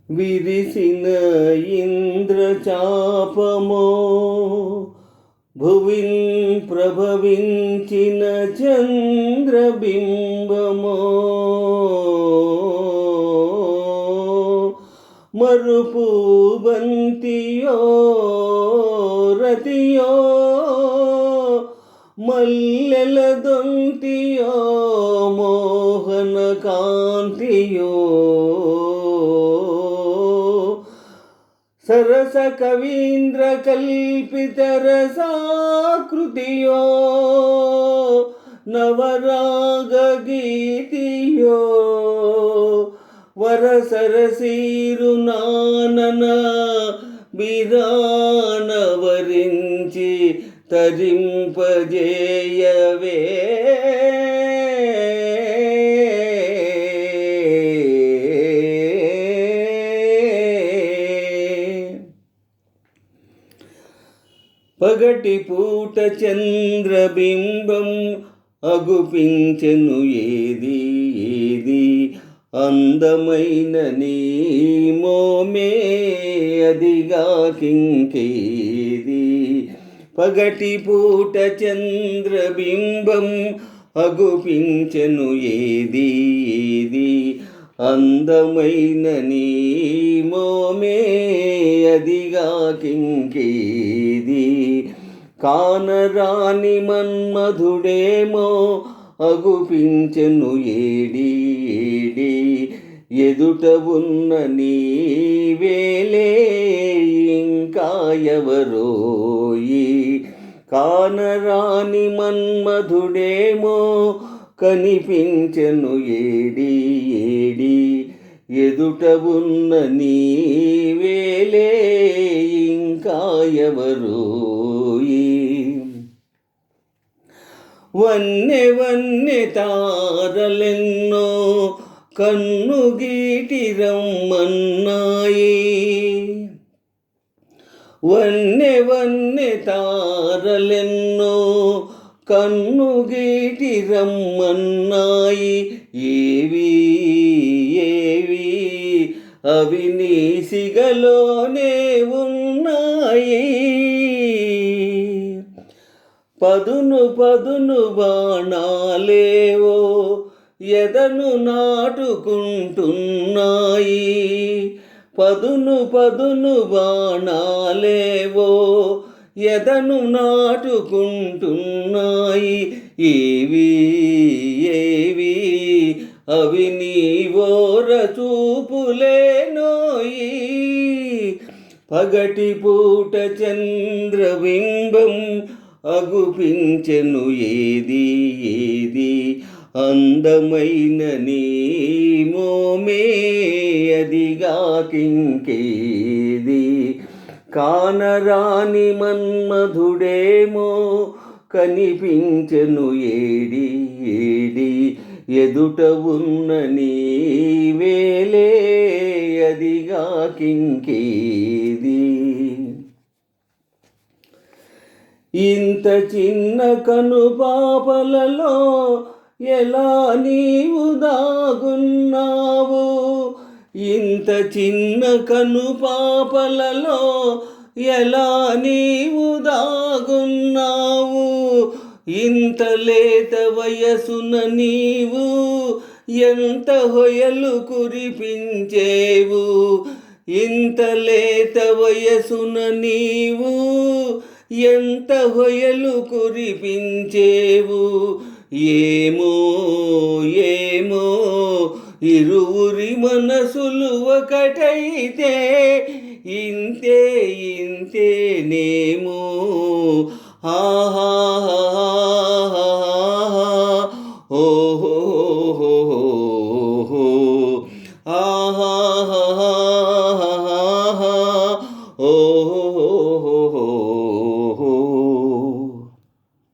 విరిసిన ఇంద్రచాపమో భువిన్ ప్రభవించిన చంద్రబింబమో మరుపు బంతియో రతియో మల్లెల దొంతియో మోహన కాంతియో సరస కవీంద్ర కల్పిత రసాకృతియో నవరాగ గీతియో వరసరసీరు నానన బిరానవరించి తరింపజేయవే పగటి పూట చంద్రబింబం అగుపించెను ఏది ఏది అందమైన నీ మోమే అదిగా కింకేది పగటి పూట చంద్రబింబం అగుపించెను ఏది ఏది అందమైన నీ మోమే అదిగా కింకేది కానరాని మన్మధుడేమో అగుపించెను ఏడి ఏడి ఎదుట ఉన్న నీవేలే ఇంకా ఎవరోయి కానరాని మన్మధుడేమో కనిపించెను ఏడి ఏడి ఎదుట ఉన్న నీవేలే ఇంకా ఎవరోయి వన్నె వన్నె తారలెన్నో కన్ను గీటి రమ్మన్నాయి వన్నె వన్నె తారలెన్నో కన్ను గీటి రమ్మన్నాయి ఏవి ఏవి అవి నీ సిగలోనే ఉన్నాయి పదును పదును బాణాలేవో ఎదను నాటుకుంటున్నాయి పదును పదును బాణాలేవో ఎదను నాటుకుంటున్నాయి ఏవి ఏవి అవి నీ ఓర చూపులేనోయి పగటి పూట చంద్రబింబం అగుపించెను ఏది ఏది అందమైన నీ మోమే అదిగా కింకేది కానరాని మన్మధుడేమో కనిపించెను ఏడి ఏడి ఎదుట ఉన్న నీవేలే అదిగా కింకేది ఇంత చిన్న కనుపాపలలో ఎలా నీవు దాగున్నావు ఇంత చిన్న కనుపాపలలో ఎలా నీవు దాగున్నావు ఇంత లేత వయసున నీవు ఎంత హొయలు కురిపించేవు ఇంత లేత వయసున నీవు ఎంత హొయలు కురిపించేవు ఏమో ఏమో ఇరువురి మనసులు ఒకటైతే ఇంతే